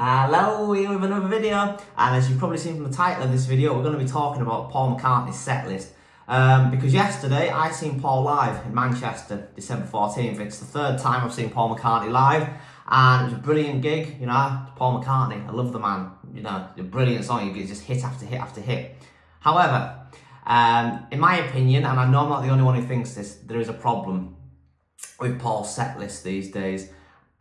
Hello, here with another video, and as you've probably seen from the title of this video, we're going to be talking about Paul McCartney's Setlist. Because yesterday I seen Paul live in Manchester, December 14th. It's the third time I've seen Paul McCartney live, and it was a brilliant gig. You know, Paul McCartney, I love the man. You know, a brilliant song. You get just hit after hit after hit. However, in my opinion, and I know I'm not the only one who thinks this, there is a problem with Paul's setlist these days.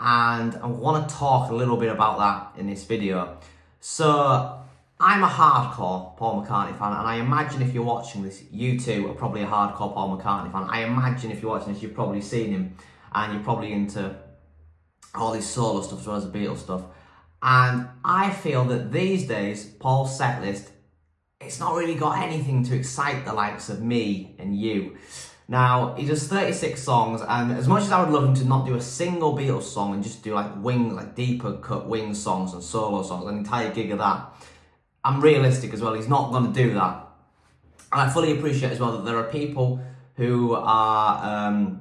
And I want to talk a little bit about that in this video. So, I'm a hardcore Paul McCartney fan, and I imagine if you're watching this, you too are probably a hardcore Paul McCartney fan. I imagine if you're watching this, you've probably seen him, and you're probably into all this solo stuff as well as the Beatles stuff. And I feel that these days, Paul's setlist, it's not really got anything to excite the likes of me and you. Now, he does 36 songs, and as much as I would love him to not do a single Beatles song and just do like deeper cut wing songs and solo songs, an entire gig of that, I'm realistic as well, he's not going to do that. And I fully appreciate as well that there are people who are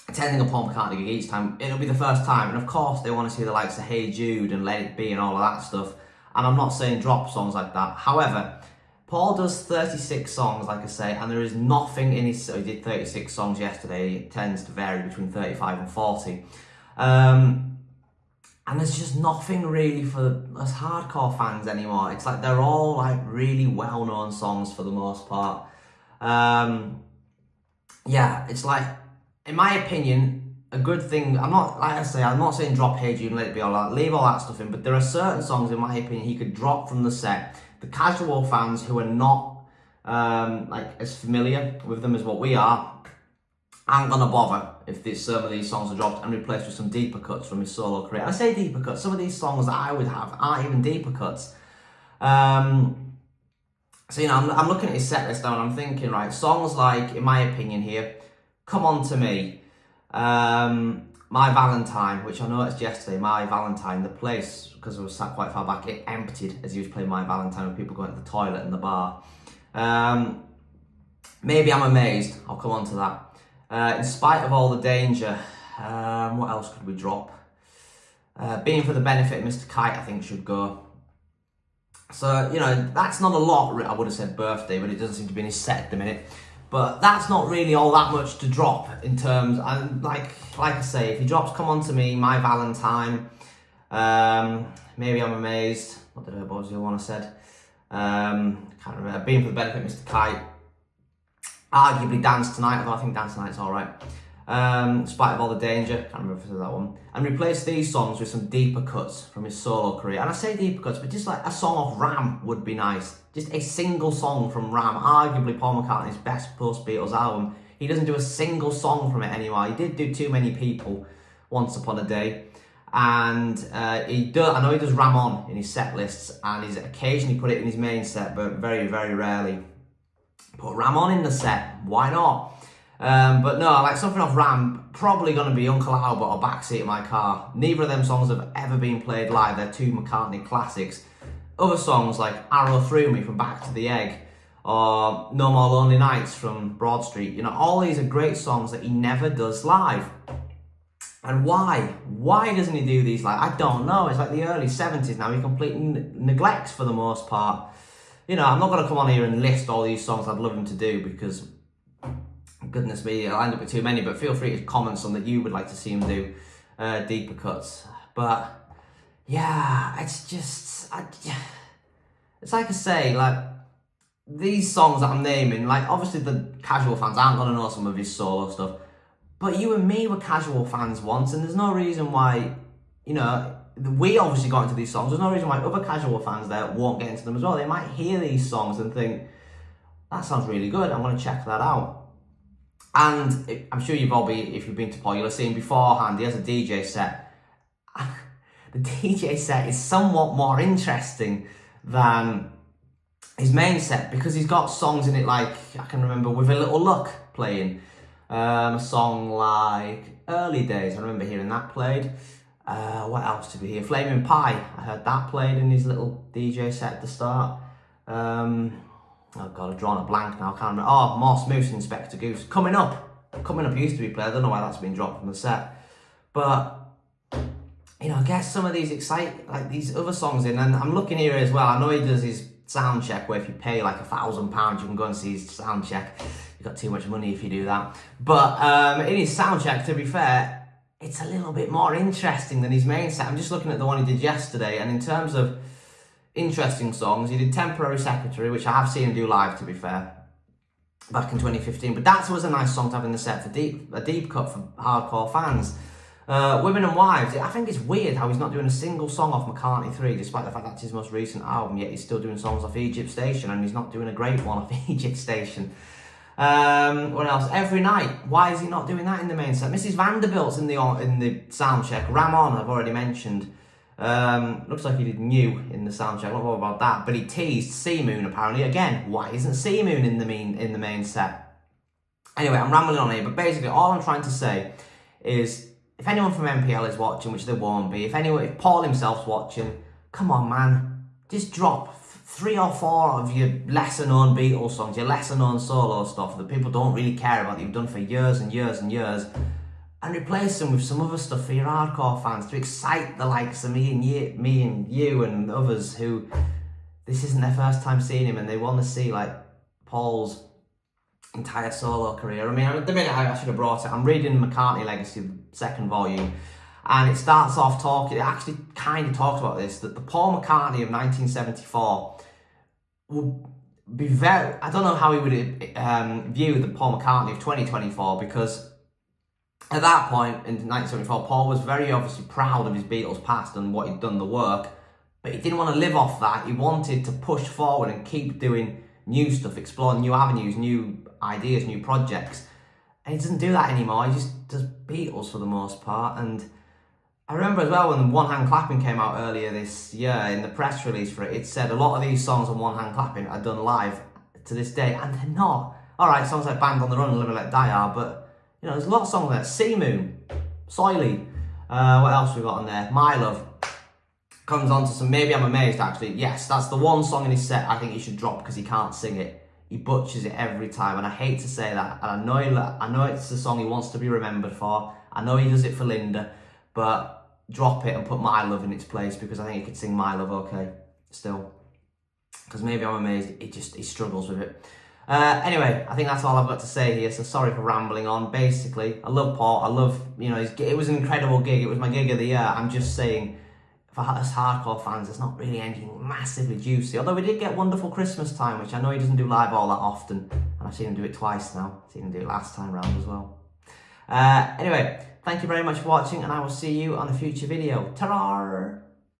attending a Paul McCartney gig each time. It'll be the first time, and of course they want to see the likes of Hey Jude and Let It Be and all of that stuff, and I'm not saying drop songs like that. However, Paul does 36 songs, like I say, and there is nothing in his... So he did 36 songs yesterday. It tends to vary between 35 and 40. And there's just nothing really for us hardcore fans anymore. It's like they're all like really well-known songs for the most part. Yeah, it's like, in my opinion, a good thing... I'm not saying drop Hey Jude and Let It Be, all that. Leave all that stuff in. But there are certain songs, in my opinion, he could drop from the set. The casual fans who are not as familiar with them as what we are aren't gonna bother if some of these songs are dropped and replaced with some deeper cuts from his solo career. I say deeper cuts, some of these songs that I would have aren't even deeper cuts. So, you know, I'm looking at his set list now and I'm thinking, right, songs like, in my opinion here, Come On To Me, My Valentine, which I noticed yesterday, My Valentine, the place, because I was sat quite far back, it emptied as he was playing My Valentine with people going to the toilet in the bar. Maybe I'm Amazed, I'll come on to that. In Spite of All the Danger, what else could we drop? Being for the Benefit of Mr. Kite, I think should go. So, you know, that's not a lot. I would have said Birthday, but it doesn't seem to be in his set at the minute. But that's not really all that much to drop in terms, and like I say, if he drops Come On To Me, My Valentine, Maybe I'm Amazed, what did I the one I said? Can't remember, Being for the Benefit of Mr. Kite, arguably Dance Tonight, although I think Dance Tonight's alright. In Spite of All the Danger, can't remember if I said that one. And replace these songs with some deeper cuts from his solo career. And I say deeper cuts, but just like a song off Ram would be nice. Just a single song from Ram, arguably Paul McCartney's best post-Beatles album. He doesn't do a single song from it anymore. He did do Too Many People once upon a day. And I know he does Ram On in his set lists, and he's occasionally put it in his main set, but very, very rarely. Put Ram On in the set, why not? But no, like something off Ram, probably going to be Uncle Albert or Backseat of My Car. Neither of them songs have ever been played live. They're two McCartney classics. Other songs like Arrow Through Me from Back to the Egg, or No More Lonely Nights from Broad Street. You know, all these are great songs that he never does live. And why? Why doesn't he do these live? I don't know. It's like the early 70s now. He completely neglects for the most part. You know, I'm not going to come on here and list all these songs I'd love him to do because... goodness me, I'll end up with too many, but feel free to comment on that you would like to see him do deeper cuts. But yeah, it's just, it's like I say, like these songs that I'm naming, like obviously the casual fans aren't going to know some of his solo stuff, but you and me were casual fans once, and there's no reason why, you know, we obviously got into these songs, there's no reason why other casual fans there won't get into them as well. They might hear these songs and think, that sounds really good, I'm going to check that out. And I'm sure you've all been, if you've been to Paul, you'll have seen beforehand, he has a DJ set. The DJ set is somewhat more interesting than his main set because he's got songs in it like, I can remember With a Little Luck playing. A song like Early Days, I remember hearing that played. What else did we hear? Flaming Pie, I heard that played in his little DJ set at the start. Oh God, I've drawn a blank now, I can't remember. Oh, Morse Moose, Inspector Goose. Coming Up used to be played, I don't know why that's been dropped from the set. But you know, get some of these these other songs in. And I'm looking here as well. I know he does his sound check where if you pay like £1,000, you can go and see his sound check. You've got too much money if you do that. But in his sound check, to be fair, it's a little bit more interesting than his main set. I'm just looking at the one he did yesterday, and in terms of interesting songs, he did Temporary Secretary, which I have seen him do live, to be fair, back in 2015. But that was a nice song to have in the set for a deep cut for hardcore fans. Women and Wives, I think it's weird how he's not doing a single song off McCartney 3, despite the fact that's his most recent album, yet he's still doing songs off Egypt Station, and he's not doing a great one off Egypt Station. What else? Every Night, why is he not doing that in the main set? Mrs. Vanderbilt's in the sound check. Ram On, I've already mentioned. Looks like he did New in the sound check, I don't know about that, but he teased Sea Moon apparently. Again, why isn't Sea Moon in the main set? Anyway, I'm rambling on here, but basically all I'm trying to say is, if anyone from MPL is watching, which they won't be, if Paul himself's watching, come on, man, just drop 3 or 4 of your lesser known Beatles songs, your lesser known solo stuff that people don't really care about, that you've done for years and years and years, and replace them with some other stuff for your hardcore fans to excite the likes of me and you and others who this isn't their first time seeing him and they want to see like Paul's entire solo career. I mean, at the minute I should have brought it. I'm reading McCartney Legacy, the 2nd volume, and it starts off talking, it actually kind of talks about this, that the Paul McCartney of 1974 would be very, I don't know how he would view the Paul McCartney of 2024, because at that point in 1974, Paul was very obviously proud of his Beatles past and what he'd done, the work, but he didn't want to live off that. He wanted to push forward and keep doing new stuff, exploring new avenues, new ideas, new projects. And he doesn't do that anymore. He just does Beatles for the most part. And I remember as well when One Hand Clapping came out earlier this year, in the press release for it, it said a lot of these songs on One Hand Clapping are done live to this day, and they're not. Alright, songs like Band on the Run and Live and Let Die are, but you know, there's a lot of songs like Sea Moon, Soily, what else we got on there? My Love. Comes on to some Maybe I'm Amazed, actually. Yes, that's the one song in his set I think he should drop because he can't sing it. He butchers it every time, and I hate to say that. And I know it's the song he wants to be remembered for. I know he does it for Linda, but drop it and put My Love in its place, because I think he could sing My Love okay still. Because Maybe I'm Amazed, he struggles with it. Anyway, I think that's all I've got to say here, so sorry for rambling on. Basically, I love Paul, I love, you know, it was an incredible gig, it was my gig of the year. I'm just saying, for us hardcore fans, there's not really anything massively juicy. Although we did get Wonderful Christmas Time, which I know he doesn't do live all that often. And I've seen him do it twice now. I've seen him do it last time round as well. Anyway, thank you very much for watching, and I will see you on a future video. Ta-ra!